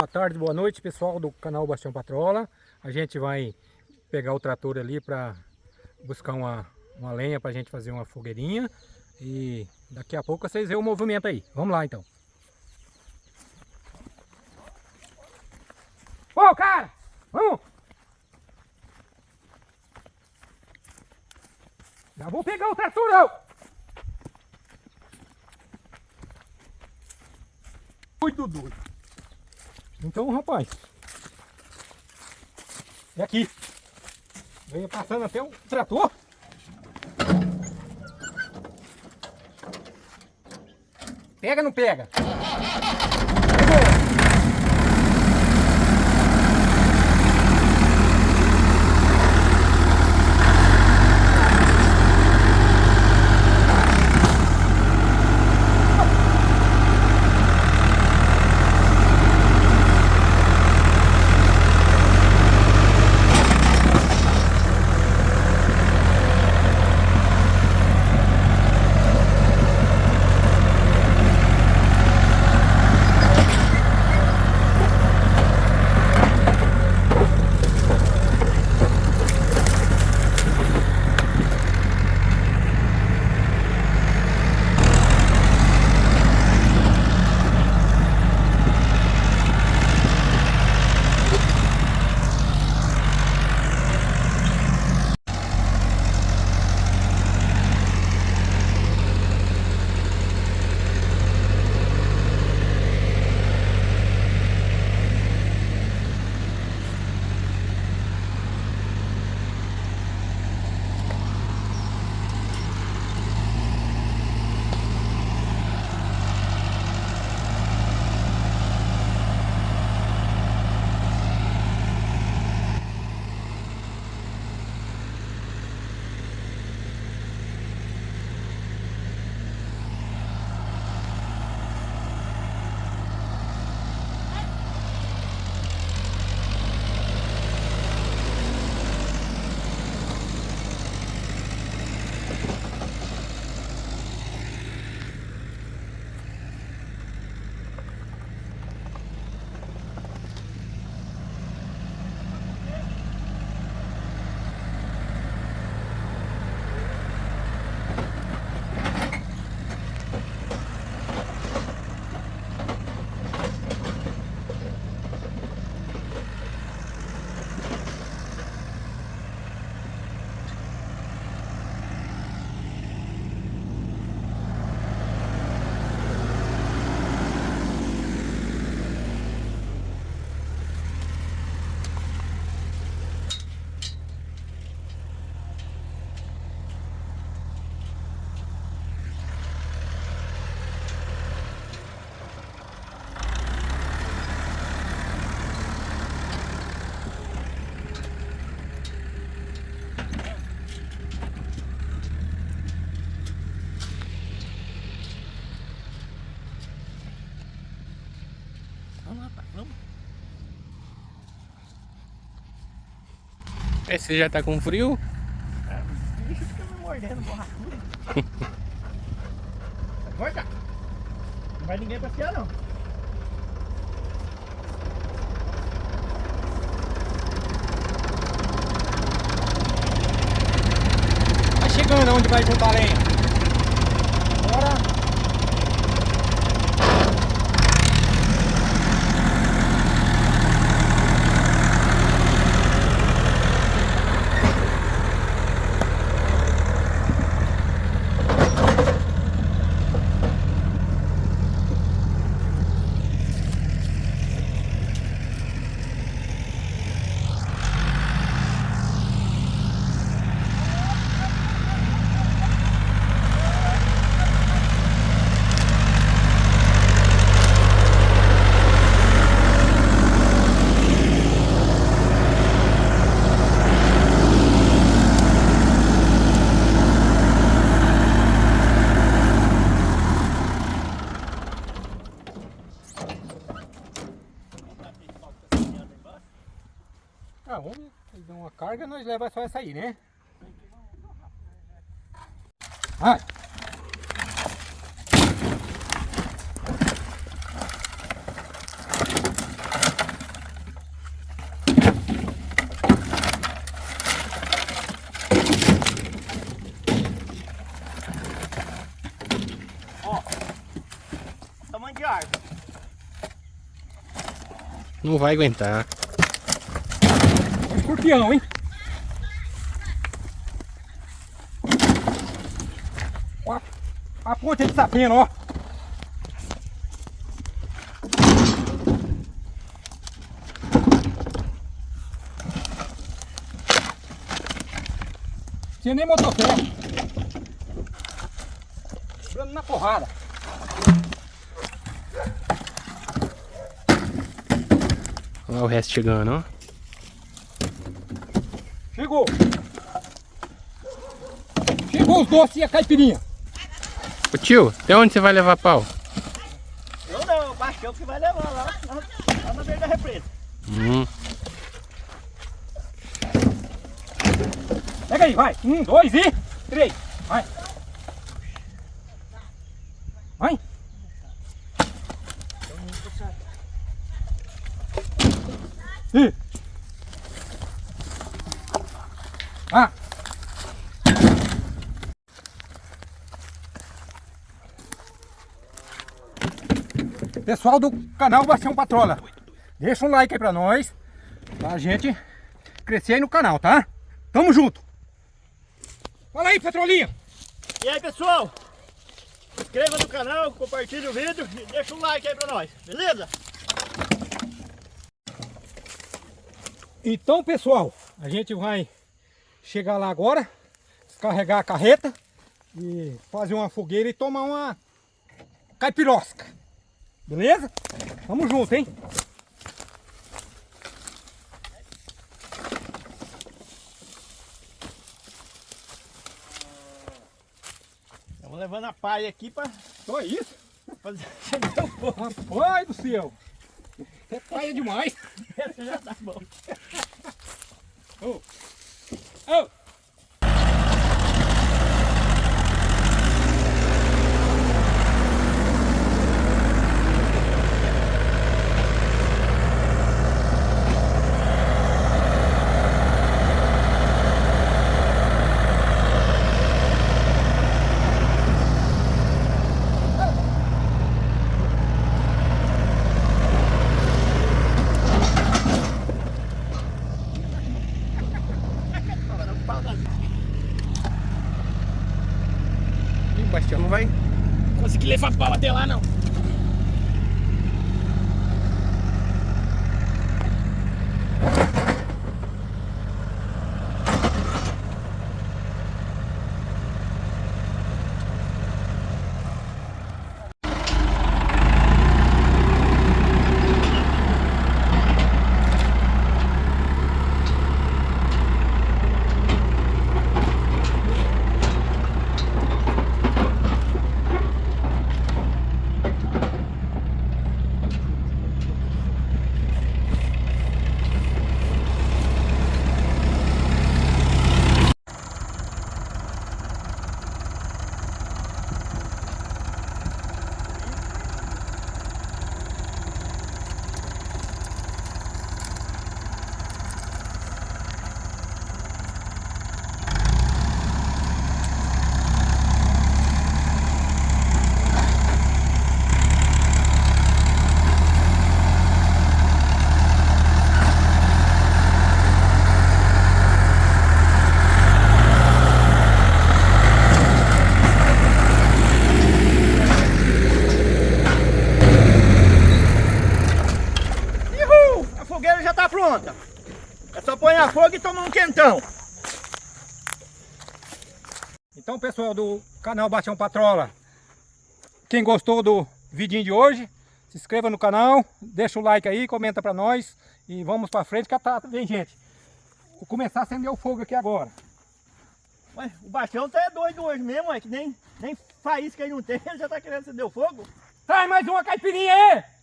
Boa tarde, boa noite, pessoal do canal Bastião Patrola. A gente vai pegar o trator ali para buscar uma lenha para a gente fazer uma fogueirinha. E daqui a pouco vocês veem o movimento aí. Vamos lá então. Ô, cara! Vamos! Já vou pegar o trator, não! Muito doido. Então, rapaz, é aqui. Venha passando até o trator. Pega ou não pega? Pegou. Vamos. Esse já tá com frio? O bicho fica me mordendo, borrachura. Vai cá. Não vai ninguém passear não. Tá chegando onde vai juntar a lenha. Bora. Ah, vamos dar uma carga, nós leva só essa aí, né? Vai! Thiago. Não vai aguentar. É um escorpião, hein? Ó, a ponta de sapena, ó. Tinha nem motosserra. Dando na porrada. Olha lá o resto chegando, ó. Chegou. Chegou os doces e a caipirinha. Ô tio, até onde você vai levar pau? Eu não, o Bastião que vai levar lá na beira da represa. Pega aí, vai. 1, 2 e 3. Vai. Vai. E. Ah. Pessoal do canal Bastião Patrola, deixa um like aí pra nós, pra gente crescer aí no canal, tá? Tamo junto. Fala aí, Patrolinha. E aí, pessoal? Se inscreva no canal, compartilhe o vídeo e deixa um like aí pra nós, beleza? Então, pessoal, a gente vai chegar lá agora, descarregar a carreta e fazer uma fogueira e tomar uma caipirosca. Beleza? Tamo junto, hein? Estamos levando a palha aqui pra Só isso? fazer acender o fogo. Rapaz do céu! É paia demais! Essa já tá bom. Oh. Oh. Ih, o Bastião não vai conseguir levar pau até lá, não. pronta. É só pôr na fogo e tomar um quentão. Então, pessoal do canal Bastião Patrola, quem gostou do vidinho de hoje, se inscreva no canal, deixa o like aí, comenta pra nós e vamos pra frente que vem, gente. Vou começar a acender o fogo aqui agora. Ué, o Bastião tá doido hoje mesmo, é que nem faísca aí não tem, ele já tá querendo acender o fogo. Traz mais uma caipirinha aí!